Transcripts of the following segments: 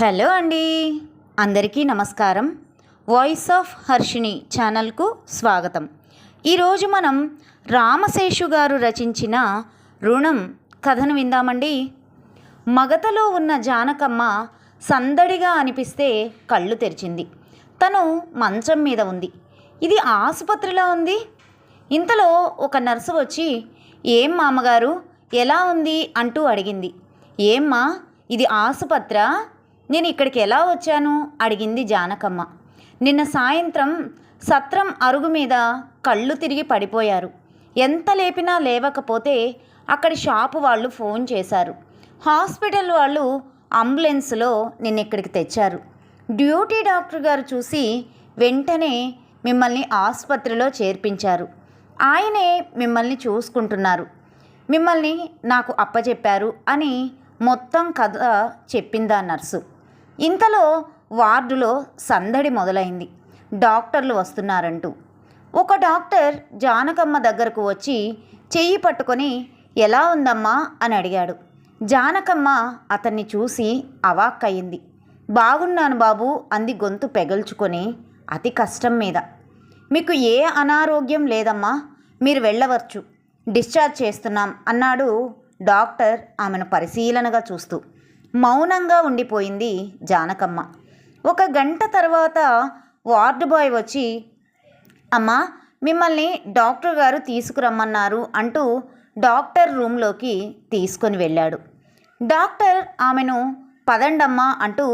Hello అండి, అందరికీ నమస్కారం. వాయిస్ ఆఫ్ హర్షిని ఛానల్కు స్వాగతం. ఈరోజు మనం రామశేషు గారు రచించిన రుణం కథను విందామండి. మగతలో ఉన్న జానకమ్మ సందడిగా అనిపిస్తే కళ్ళు తెరిచింది. తను మంచం మీద ఉంది. ఇది ఆసుపత్రిలా ఉంది. ఇంతలో ఒక నర్సు వచ్చి, ఏం మామగారు ఎలా ఉంది అంటూ అడిగింది. ఏమ్మా, ఇది ఆసుపత్రా? నేను ఇక్కడికి ఎలా వచ్చాను అడిగింది జానకమ్మ. నిన్న సాయంత్రం సత్రం అరుగు మీద కళ్ళు తిరిగి పడిపోయారు. ఎంత లేపినా లేవకపోతే అక్కడి షాపు వాళ్ళు ఫోన్ చేశారు. హాస్పిటల్ వాళ్ళు అంబులెన్స్లో నిన్న ఇక్కడికి తెచ్చారు. డ్యూటీ డాక్టర్ గారు చూసి వెంటనే మిమ్మల్ని ఆసుపత్రిలో చేర్పించారు. ఆయనే మిమ్మల్ని చూసుకుంటున్నారు. మిమ్మల్ని నాకు అప్పచెప్పారు అని మొత్తం కథ చెప్పిందా నర్సు. ఇంతలో వార్డులో సందడి మొదలైంది. డాక్టర్లు వస్తున్నారంటూ ఒక డాక్టర్ జానకమ్మ దగ్గరకు వచ్చి చెయ్యి పట్టుకొని ఎలా ఉందమ్మా అని అడిగాడు. జానకమ్మ అతన్ని చూసి అవాక్కయింది. బాగున్నాను బాబు అంది గొంతు పెగల్చుకొని అతి కష్టం మీద. మీకు ఏ అనారోగ్యం లేదమ్మా, మీరు వెళ్ళవచ్చు, డిశ్చార్జ్ చేస్తున్నాం అన్నాడు డాక్టర్ ఆమెను పరిశీలనగా చూస్తూ. మౌనంగా ఉండిపోయింది జానకమ్మ. ఒక గంట తర్వాత వార్డు బాయ్ వచ్చి, అమ్మా మిమ్మల్ని డాక్టర్ గారు తీసుకురమ్మన్నారు అంటూ డాక్టర్ రూమ్లోకి తీసుకొని వెళ్ళాడు. డాక్టర్ ఆమెను పదండమ్మా అంటూ,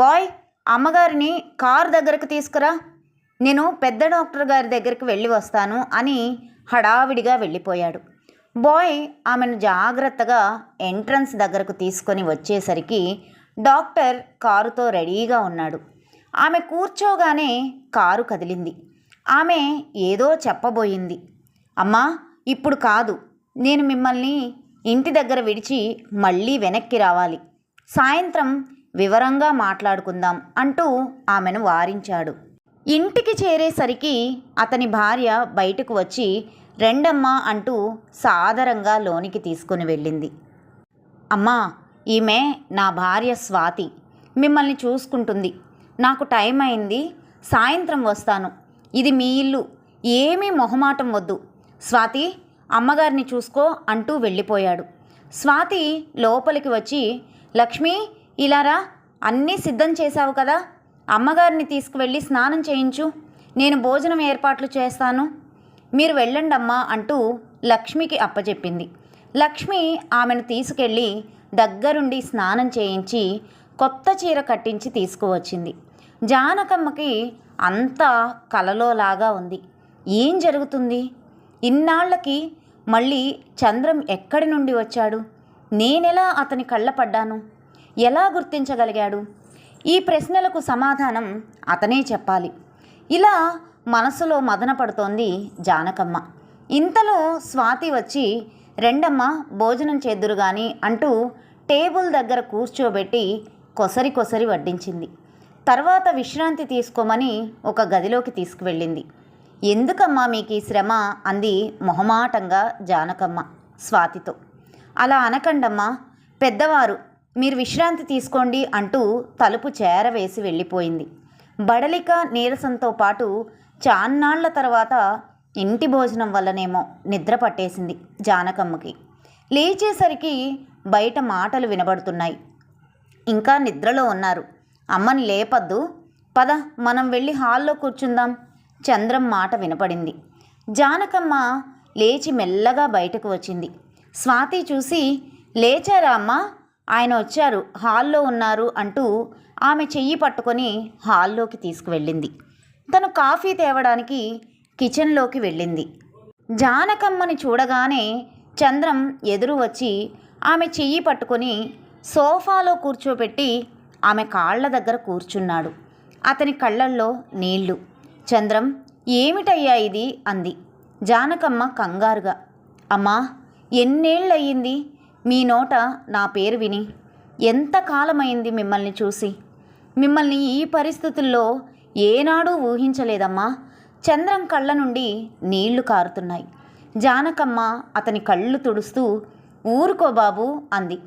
బాయ్ అమ్మగారిని కారు దగ్గరకు తీసుకురా, నేను పెద్ద డాక్టర్ గారి దగ్గరికి వెళ్ళి వస్తాను అని హడావిడిగా వెళ్ళిపోయాడు. బాయ్ ఆమెను జాగ్రత్తగా ఎంట్రన్స్ దగ్గరకు తీసుకొని వచ్చేసరికి డాక్టర్ కారుతో రెడీగా ఉన్నాడు. ఆమె కూర్చోగానే కారు కదిలింది. ఆమె ఏదో చెప్పబోయింది. అమ్మా ఇప్పుడు కాదు, నేను మిమ్మల్ని ఇంటి దగ్గర విడిచి మళ్ళీ వెనక్కి రావాలి, సాయంత్రం వివరంగా మాట్లాడుకుందాం అంటూ ఆమెను వారించాడు. ఇంటికి చేరేసరికి అతని భార్య బయటకు వచ్చి రెండమ్మా అంటూ సాదరంగా లోనికి తీసుకుని వెళ్ళింది. అమ్మా, ఈమె నా భార్య స్వాతి, మిమ్మల్ని చూసుకుంటుంది. నాకు టైం అయింది, సాయంత్రం వస్తాను, ఇది మీ ఇల్లు, ఏమీ మొహమాటం వద్దు. స్వాతి అమ్మగారిని చూసుకో అంటూ వెళ్ళిపోయాడు. స్వాతి లోపలికి వచ్చి, లక్ష్మి ఇలారా, అన్నీ సిద్ధం చేశావు కదా, అమ్మగారిని తీసుకువెళ్ళి స్నానం చేయించు, నేను భోజనం ఏర్పాట్లు చేస్తాను, మీరు వెళ్ళండమ్మా అంటూ లక్ష్మికి అప్పచెప్పింది. లక్ష్మి ఆమెను తీసుకెళ్ళి దగ్గరుండి స్నానం చేయించి కొత్త చీర కట్టించి తీసుకువచ్చింది. జానకమ్మకి అంతా కలలోలాగా ఉంది. ఏం జరుగుతుంది? ఇన్నాళ్లకి మళ్ళీ చంద్రం ఎక్కడి నుండి వచ్చాడు? నేనెలా అతని కళ్ళపడ్డాను? ఎలా గుర్తించగలిగాడు? ఈ ప్రశ్నలకు సమాధానం అతనే చెప్పాలి. ఇలా మనసులో మదన పడుతోంది జానకమ్మ. ఇంతలో స్వాతి వచ్చి, రెండమ్మ భోజనం చేద్దురు గాని అంటూ టేబుల్ దగ్గర కూర్చోబెట్టి కొసరి కొసరి వడ్డించింది. తర్వాత విశ్రాంతి తీసుకోమని ఒక గదిలోకి తీసుకువెళ్ళింది. ఎందుకమ్మా మీకు ఈ శ్రమ అంది మొహమాటంగా జానకమ్మ స్వాతితో. అలా అనకండమ్మా, పెద్దవారు, మీరు విశ్రాంతి తీసుకోండి అంటూ తలుపు చేరవేసి వెళ్ళిపోయింది. బడలిక నీరసంతో పాటు చాన్నాళ్ల తర్వాత ఇంటి భోజనం వల్లనేమో నిద్ర పట్టేసింది జానకమ్మకి. లేచేసరికి బయట మాటలు వినబడుతున్నాయి. ఇంకా నిద్రలో ఉన్నారు, అమ్మని లేపద్దు, పద మనం వెళ్ళి హాల్లో కూర్చుందాం. చంద్రం మాట వినపడింది. జానకమ్మ లేచి మెల్లగా బయటకు వచ్చింది. స్వాతి చూసి, లేచారా అమ్మా, ఆయన వచ్చారు, హాల్లో ఉన్నారు అంటూ ఆమె చెయ్యి పట్టుకొని హాల్లోకి తీసుకువెళ్ళింది. తను కాఫీ తేవడానికి కిచెన్లోకి వెళ్ళింది. జానకమ్మని చూడగానే చంద్రం ఎదురు వచ్చి ఆమె చెయ్యి పట్టుకొని సోఫాలో కూర్చోబెట్టి ఆమె కాళ్ల దగ్గర కూర్చున్నాడు. అతని కళ్ళల్లో నీళ్లు. చంద్రం, ఏమిటయ్యా ఇది అంది. జానకమ్మ కంగారుగా, అమ్మా ఎన్నేళ్ళయ్యింది మీ నోట నా పేరు విని, ఎంతకాలమైంది మిమ్మల్ని చూసి, మిమ్మల్ని ఈ పరిస్థితుల్లో ఏనాడూ ఊహించలేదమ్మా. చంద్రం కళ్ళ నుండి నీళ్లు కారుతున్నాయి. జానకమ్మ అతని కళ్ళు తుడుస్తూ, ఊరుకో బాబు అంది.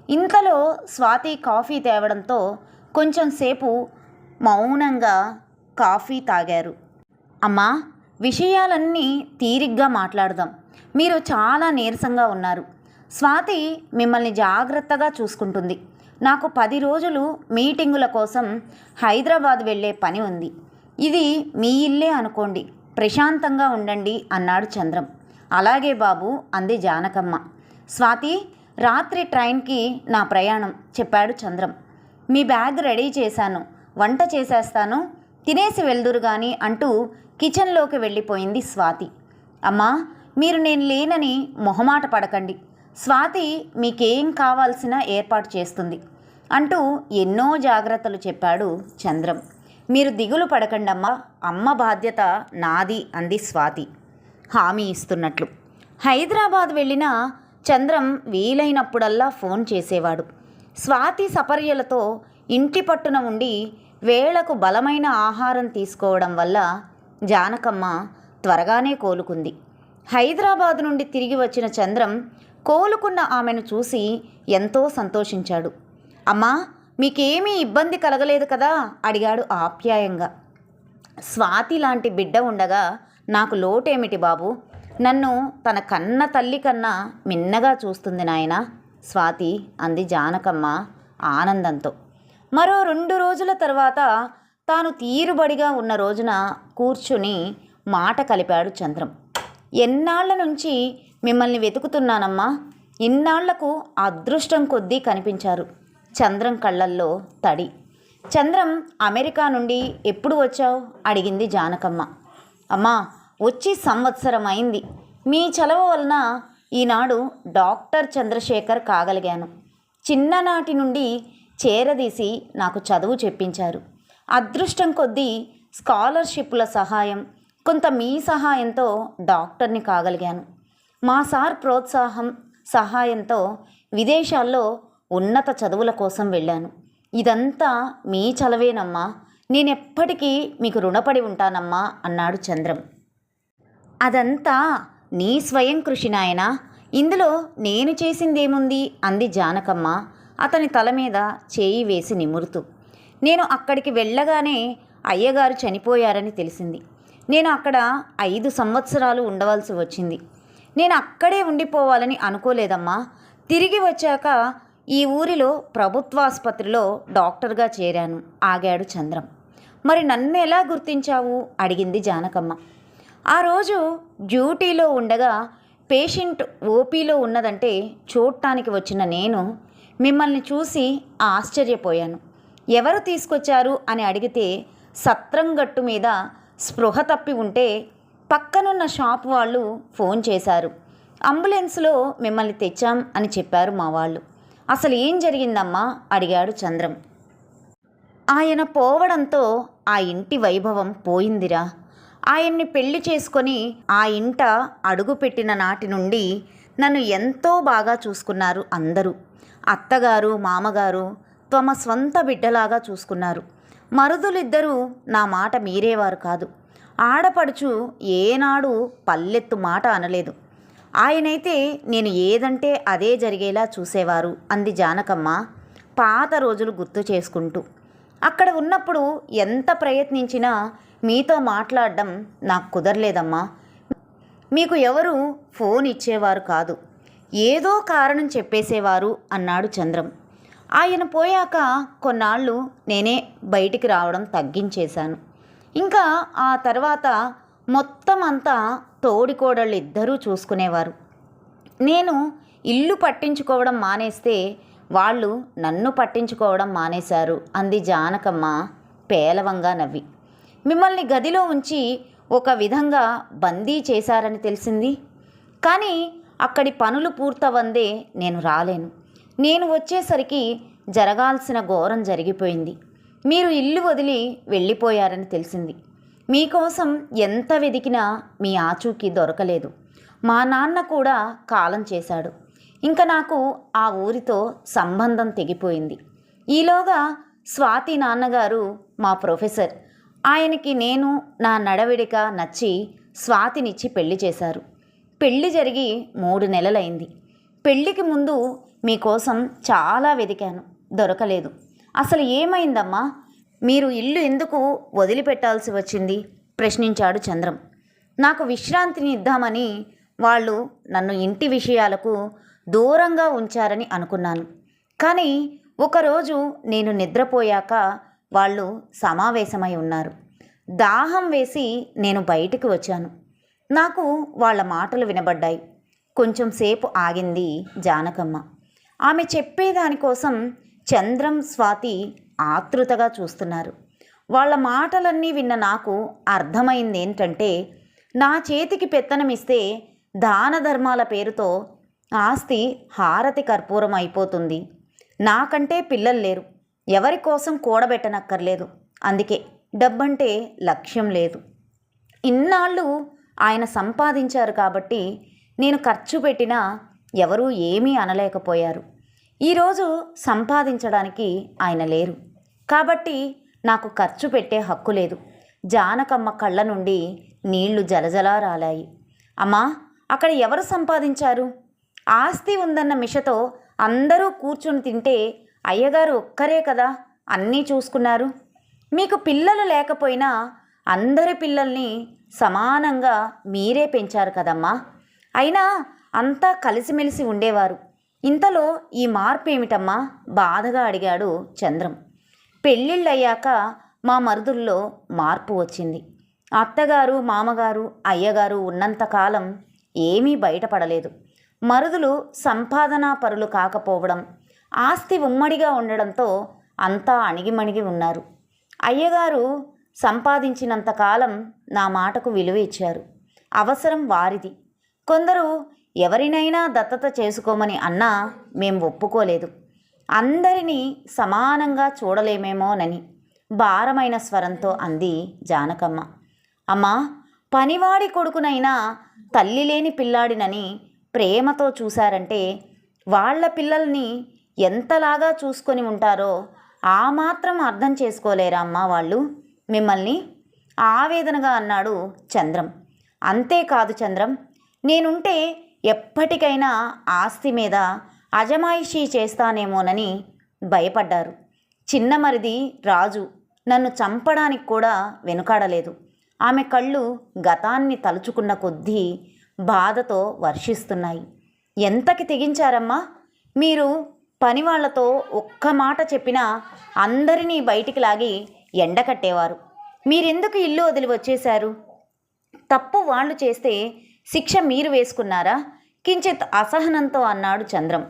ఇంతలో స్వాతి కాఫీ తేవడంతో కొంచెం సేపు మౌనంగా కాఫీ తాగారు. అమ్మా, విషయాలన్నీ తీరిగ్గా మాట్లాడదాం. మీరు చాలా నీరసంగా ఉన్నారు. స్వాతి మిమ్మల్ని జాగ్రత్తగా చూసుకుంటుంది. నాకు 10 రోజులు మీటింగుల కోసం హైదరాబాద్ వెళ్ళే పని ఉంది. ఇది మీ ఇల్లే అనుకోండి, ప్రశాంతంగా ఉండండి అన్నాడు చంద్రం. అలాగే బాబు అంది జానకమ్మ. స్వాతి, రాత్రి ట్రైన్కి నా ప్రయాణం చెప్పాడు చంద్రం. మీ బ్యాగ్ రెడీ చేశాను, వంట చేసేస్తాను, తినేసి వెళ్దురు గాని అంటూ కిచెన్లోకి వెళ్ళిపోయింది స్వాతి. అమ్మా, మీరు నేను లేనని మొహమాట పడకండి, స్వాతి మీకేం కావాల్సిన ఏర్పాటు చేస్తుంది అంటూ ఎన్నో జాగ్రత్తలు చెప్పాడు చంద్రం. మీరు దిగులు పడకండమ్మా, అమ్మ బాధ్యత నాది అంది స్వాతి హామీ ఇస్తున్నట్లు. హైదరాబాద్ వెళ్ళిన చంద్రం వీలైనప్పుడల్లా ఫోన్ చేసేవాడు. స్వాతి సపర్యలతో ఇంటి పట్టున ఉండి వేళకు బలమైన ఆహారం తీసుకోవడం వల్ల జానకమ్మ త్వరగానే కోలుకుంది. హైదరాబాద్ నుండి తిరిగి వచ్చిన చంద్రం కోలుకున్న ఆమెను చూసి ఎంతో సంతోషించాడు. అమ్మా, మీకేమీ ఇబ్బంది కలగలేదు కదా అడిగాడు ఆప్యాయంగా. స్వాతి లాంటి బిడ్డ ఉండగా నాకు లోటేమిటి బాబు, నన్ను తన కన్న తల్లి కన్నా మిన్నగా చూస్తుంది నాయనా స్వాతి అంది జానకమ్మ ఆనందంతో. మరో 2 రోజుల తర్వాత తాను తీరుబడిగా ఉన్న రోజున కూర్చుని మాట కలిపాడు చంద్రం. ఎన్నాళ్ల నుంచి మిమ్మల్ని వెతుకుతున్నానమ్మా, ఇన్నాళ్లకు అదృష్టం కొద్దీ కనిపించారు. చంద్రం కళ్ళల్లో తడి. చంద్రం, అమెరికా నుండి ఎప్పుడు వచ్చావు అడిగింది జానకమ్మ. అమ్మా, వచ్చి సంవత్సరం అయింది. మీ చలవ వలన ఈనాడు డాక్టర్ చంద్రశేఖర్ కాగలిగాను. చిన్ననాటి నుండి చేరదీసి నాకు చదువు చెప్పించారు. అదృష్టం కొద్దీ స్కాలర్షిప్ల సహాయం, కొంత మీ సహాయంతో డాక్టర్ని కాగలిగాను. మా సార్ ప్రోత్సాహం సహాయంతో విదేశాల్లో ఉన్నత చదువుల కోసం వెళ్ళాను. ఇదంతా మీ చలవేనమ్మా, నేనెప్పటికీ మీకు రుణపడి ఉంటానమ్మా అన్నాడు చంద్రం. అదంతా నీ స్వయం కృషి నాయనా, ఇందులో నేను చేసిందేముంది అంది జానకమ్మ అతని తల మీద చేయి వేసి నిమురుతూ. నేను అక్కడికి వెళ్ళగానే అయ్యగారు చనిపోయారని తెలిసింది. నేను అక్కడ 5 సంవత్సరాలు ఉండవలసి వచ్చింది. నేను అక్కడే ఉండిపోవాలని అనుకోలేదమ్మా. తిరిగి వచ్చాక ఈ ఊరిలో ప్రభుత్వాసుపత్రిలో డాక్టర్గా చేరాను ఆగాడు చంద్రం. మరి నన్ను ఎలా గుర్తించావు అడిగింది జానకమ్మ. ఆ రోజు డ్యూటీలో ఉండగా పేషెంట్ ఓపీలో ఉన్నదంటే చూడటానికి వచ్చిన నేను మిమ్మల్ని చూసి ఆశ్చర్యపోయాను. ఎవరు తీసుకొచ్చారు అని అడిగితే సత్రం గట్టు మీద స్పృహ తప్పి ఉంటే పక్కనున్న షాప్ వాళ్ళు ఫోన్ చేశారు. అంబులెన్స్లో మిమ్మల్ని తెచ్చాం అని చెప్పారు మా వాళ్ళు. అసలు ఏం జరిగిందమ్మా అడిగాడు చంద్రం. ఆయన పోవడంతో ఆ ఇంటి వైభవం పోయిందిరా. ఆయన్ని పెళ్లి చేసుకొని ఆ ఇంట అడుగుపెట్టిన నాటి నుండి నన్ను ఎంతో బాగా చూసుకున్నారు అందరూ. అత్తగారు, మామగారు తమ స్వంత బిడ్డలాగా చూసుకున్నారు. మరుదులిద్దరూ నా మాట మీరేవారు కాదు. ఆడపడుచు ఏనాడు పల్లెత్తు మాట అనలేదు. ఆయనైతే నేను ఏదంటే అదే జరిగేలా చూసేవారు అంది జానకమ్మ పాత రోజులు గుర్తు చేసుకుంటూ. అక్కడ ఉన్నప్పుడు ఎంత ప్రయత్నించినా మీతో మాట్లాడడం నాకు కుదరలేదమ్మా. మీకు ఎవరు ఫోన్ ఇచ్చేవారు కాదు, ఏదో కారణం చెప్పేసేవారు అన్నాడు చంద్రం. ఆయన పోయాక కొన్నాళ్ళు నేనే బయటికి రావడం తగ్గించేశాను. ఇంకా ఆ తర్వాత మొత్తం అంతా తోడికోడళ్ళు ఇద్దరూ చూసుకునేవారు. నేను ఇల్లు పట్టించుకోవడం మానేస్తే వాళ్ళు నన్ను పట్టించుకోవడం మానేశారు అంది జానకమ్మ పేలవంగా నవ్వి. మిమ్మల్ని గదిలో ఉంచి ఒక విధంగా బందీ చేశారని తెలిసింది. కానీ అక్కడి పనులు పూర్తవందే నేను రాలేను. నేను వచ్చేసరికి జరగాల్సిన ఘోరం జరిగిపోయింది. మీరు ఇల్లు వదిలి వెళ్ళిపోయారని తెలిసింది. మీకోసం ఎంత వెదికినా మీ ఆచూకీ దొరకలేదు. మా నాన్న కూడా కాలం చేశాడు. ఇంకా నాకు ఆ ఊరితో సంబంధం తెగిపోయింది. ఈలోగా స్వాతి నాన్నగారు మా ప్రొఫెసర్. ఆయనకి నేను నా నడవడిక నచ్చి స్వాతినిచ్చి పెళ్లి చేశారు. పెళ్లి జరిగి 3 నెలలైంది. పెళ్లికి ముందు మీకోసం చాలా వెదికాను, దొరకలేదు. అసలు ఏమైందమ్మా? మీరు ఇల్లు ఎందుకు వదిలిపెట్టాల్సి వచ్చింది? ప్రశ్నించాడు చంద్రం. నాకు విశ్రాంతిని ఇద్దామని వాళ్ళు నన్ను ఇంటి విషయాలకు దూరంగా ఉంచారని అనుకున్నాను. కానీ ఒకరోజు నేను నిద్రపోయాక వాళ్ళు సమావేశమై ఉన్నారు. దాహం వేసి నేను బయటికి వచ్చాను. నాకు వాళ్ళ మాటలు వినబడ్డాయి. కొంచెం సేపు ఆగింది జానకమ్మ. ఆమె చెప్పేదానికోసం చంద్రం, స్వాతి ఆతృతగా చూస్తున్నారు. వాళ్ళ మాటలన్నీ విన్న నాకు అర్థమైంది ఏంటంటే, నా చేతికి పెత్తనమిస్తే దాన ధర్మాల పేరుతో ఆస్తి హారతి కర్పూరం అయిపోతుంది. నాకంటే పిల్లలు లేరు, ఎవరి కోసం కూడబెట్టనక్కర్లేదు. అందుకే డబ్బంటే లక్ష్యం లేదు. ఇన్నాళ్ళు ఆయన సంపాదించారు కాబట్టి నేను ఖర్చు పెట్టినా ఎవరూ ఏమీ అనలేకపోయారు. ఈరోజు సంపాదించడానికి ఆయన లేరు కాబట్టి నాకు ఖర్చు పెట్టే హక్కు లేదు. జానకమ్మ కళ్ళ నుండి నీళ్లు జలజలా రాలాయి. అమ్మా, అక్కడ ఎవరు సంపాదించారు? ఆస్తి ఉందన్న మిషతో అందరూ కూర్చుని తింటే అయ్యగారు ఒక్కరే కదా అన్నీ చూసుకున్నారు. మీకు పిల్లలు లేకపోయినా అందరి పిల్లల్ని సమానంగా మీరే పెంచారు కదమ్మా. అయినా అంతా కలిసిమెలిసి ఉండేవారు. ఇంతలో ఈ మార్పు ఏమిటమ్మా? బాధగా అడిగాడు చంద్రం. పెళ్ళిళ్ళయ్యాక మా మరుదుల్లో మార్పు వచ్చింది. అత్తగారు, మామగారు, అయ్యగారు ఉన్నంతకాలం ఏమీ బయటపడలేదు. మరుదులు సంపాదనా పరులు కాకపోవడం, ఆస్తి ఉమ్మడిగా ఉండడంతో అంతా అణిగిమణిగి ఉన్నారు. అయ్యగారు సంపాదించినంతకాలం నా మాటకు విలువ ఇచ్చారు. అవసరం వారిది. కొందరు ఎవరినైనా దత్తత చేసుకోమని అన్నా మేం ఒప్పుకోలేదు. అందరినీ సమానంగా చూడలేమేమోనని భారమైన స్వరంతో అంది జానకమ్మ. అమ్మా, పనివాడి కొడుకునైనా తల్లి లేని పిల్లాడినని ప్రేమతో చూశారంటే వాళ్ళ పిల్లల్ని ఎంతలాగా చూసుకొని ఉంటారో ఆ మాత్రం అర్థం చేసుకోలేరా అమ్మా వాళ్ళు మిమ్మల్ని? ఆవేదనగా అన్నాడు చంద్రం. అంతేకాదు చంద్రం, నేనుంటే ఎప్పటికైనా ఆస్తి మీద అజమాయిషీ చేస్తానేమోనని భయపడ్డారు. చిన్న మరిది రాజు నన్ను చంపడానికి కూడా వెనుకాడలేదు. ఆమె కళ్ళు గతాన్ని తలుచుకున్న కొద్దీ బాధతో వర్షిస్తున్నాయి. ఎంతకి తెగించారమ్మా మీరు? పనివాళ్లతో ఒక్క మాట చెప్పినా అందరినీ బయటికి లాగి ఎండకట్టేవారు. మీరెందుకు ఇల్లు వదిలి వచ్చేశారు? తప్పు వాళ్ళు చేస్తే శిక్ష మీరు వేసుకున్నారా? కించిత్ అసహనంతో అన్నాడు చంద్రం.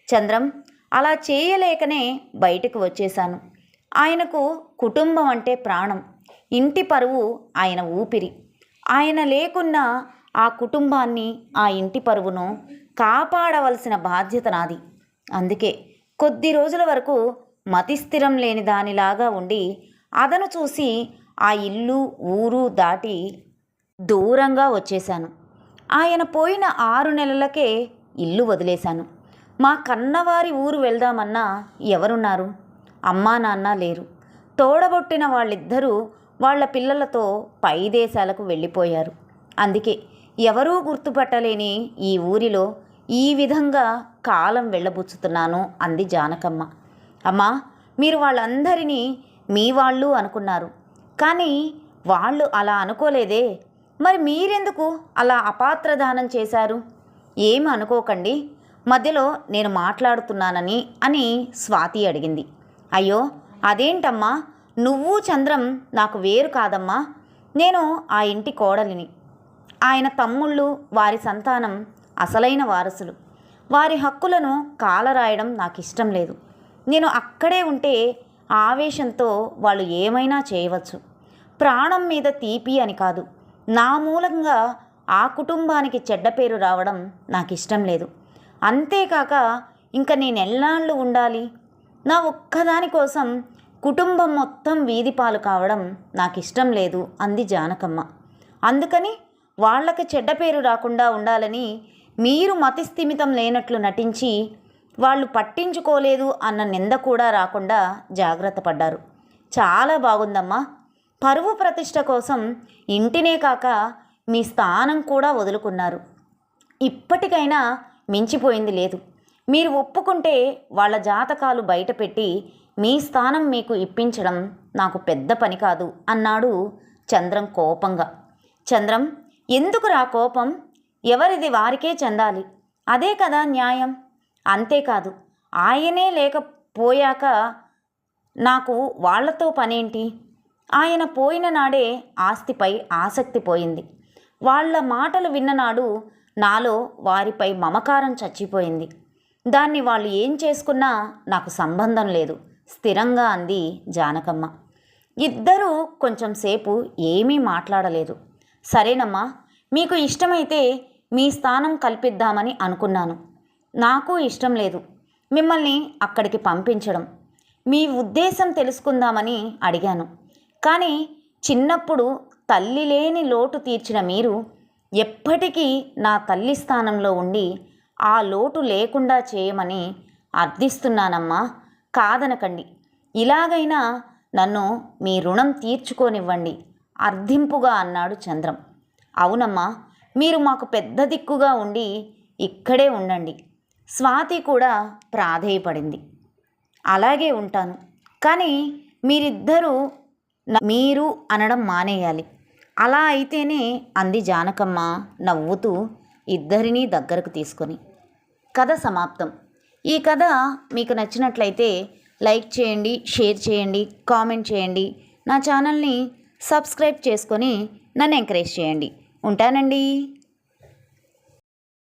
చంద్రం, అలా చేయలేకనే బయటకు వచ్చేశాను. ఆయనకు కుటుంబం అంటే ప్రాణం. ఇంటి పరువు ఆయన ఊపిరి. ఆయన లేకున్నా ఆ కుటుంబాన్ని, ఆ ఇంటి పరువును కాపాడవలసిన బాధ్యత నాది. అందుకే కొద్ది రోజుల వరకు మతిస్థిరం లేని దానిలాగా ఉండి అదను చూసి ఆ ఇల్లు ఊరు దాటి దూరంగా వచ్చేశాను. ఆయన పోయిన 6 నెలలకే ఇల్లు వదిలేశాను. మా కన్నవారి ఊరు వెళ్దామన్నా ఎవరున్నారు? అమ్మా నాన్న లేరు. తోడబొట్టిన వాళ్ళిద్దరూ వాళ్ళ పిల్లలతో పై దేశాలకు వెళ్ళిపోయారు. అందుకే ఎవరూ గుర్తుపట్టలేని ఈ ఊరిలో ఈ విధంగా కాలం వెళ్ళబుచ్చుతున్నాను అంది జానకమ్మ. అమ్మా, మీరు వాళ్ళందరినీ మీ వాళ్ళు అనుకున్నారు, కానీ వాళ్ళు అలా అనుకోలేదే. మరి మీరెందుకు అలా అపాత్రదానం చేశారు? ఏమి అనుకోకండి, మధ్యలో నేను మాట్లాడుతున్నానని అని స్వాతి అడిగింది. అయ్యో, అదేంటమ్మా, నువ్వు చంద్రం నాకు వేరు కాదమ్మా. నేను ఆ ఇంటి కోడలిని. ఆయన తమ్ముళ్ళు, వారి సంతానం అసలైన వారసులు. వారి హక్కులను కాలరాయడం నాకు ఇష్టం లేదు. నేను అక్కడే ఉంటే ఆవేశంతో వాళ్ళు ఏమైనా చేయవచ్చు. ప్రాణం మీద తీపి అని కాదు, నా మూలంగా ఆ కుటుంబానికి చెడ్డ పేరు రావడం నాకు ఇష్టం లేదు. అంతేకాక ఇంకా నేను ఎన్నాళ్ళు ఉండాలి? నా ఒక్కదాని కోసం కుటుంబం మొత్తం వీధిపాలు కావడం నాకు ఇష్టం లేదు అంది జానకమ్మ. అందుకని వాళ్ళకి చెడ్డ పేరు రాకుండా ఉండాలని మీరు మతిస్థిమితం లేనట్లు నటించి వాళ్ళు పట్టించుకోలేదు అన్న నింద కూడా రాకుండా జాగ్రత్త పడ్డారు. చాలా బాగుందమ్మా. పరువు ప్రతిష్ట కోసం ఇంటినే కాక మీ స్థానం కూడా వదులుకున్నారు. ఇప్పటికైనా మించిపోయింది లేదు. మీరు ఒప్పుకుంటే వాళ్ళ జాతకాలు బయటపెట్టి మీ స్థానం మీకు ఇప్పించడం నాకు పెద్ద పని కాదు అన్నాడు చంద్రం కోపంగా. చంద్రం, ఎందుకురా కోపం? ఎవరిది వారికే చెందాలి, అదే కదా న్యాయం. అంతేకాదు, ఆయనే లేకపోయాక నాకు వాళ్లతో పనేంటి? ఆయన పోయిన నాడే ఆస్తిపై ఆసక్తి పోయింది. వాళ్ళ మాటలు విన్ననాడు నాలో వారిపై మమకారం చచ్చిపోయింది. దాన్ని వాళ్ళు ఏం చేసుకున్నా నాకు సంబంధం లేదు, స్థిరంగా అంది జానకమ్మ. ఇద్దరూ కొంచెం సేపు ఏమీ మాట్లాడలేదు. సరేనమ్మా, మీకు ఇష్టమైతే మీ స్థానం కల్పిద్దామని అనుకున్నాను. నాకు ఇష్టం లేదు మిమ్మల్ని అక్కడికి పంపించడం. మీ ఉద్దేశం తెలుసుకుందామని అడిగాను. కానీ చిన్నప్పుడు తల్లి లేని లోటు తీర్చిన మీరు ఎప్పటికీ నా తల్లి స్థానంలో ఉండి ఆ లోటు లేకుండా చేయమని అర్థిస్తున్నానమ్మా, కాదనకండి. ఇలాగైనా నన్ను మీ రుణం తీర్చుకోనివ్వండి అర్థింపుగా అన్నాడు చంద్రం. అవునమ్మా, మీరు మాకు పెద్ద దిక్కుగా ఉండి ఇక్కడే ఉండండి. స్వాతి కూడా ప్రాధేయపడింది. అలాగే ఉంటాను, కానీ మీరిద్దరూ మీరు అనడం మానేయాలి. అలా అయితేనే అంది జానకమ్మ నవ్వుతూ ఇద్దరినీ దగ్గరకు తీసుకొని. కథ సమాప్తం. ఈ కథ మీకు నచ్చినట్లయితే లైక్ చేయండి, షేర్ చేయండి, కామెంట్ చేయండి. నా ఛానల్ని సబ్స్క్రైబ్ చేసుకొని నన్ను ఎంకరేజ్ చేయండి. ఉంటానండి.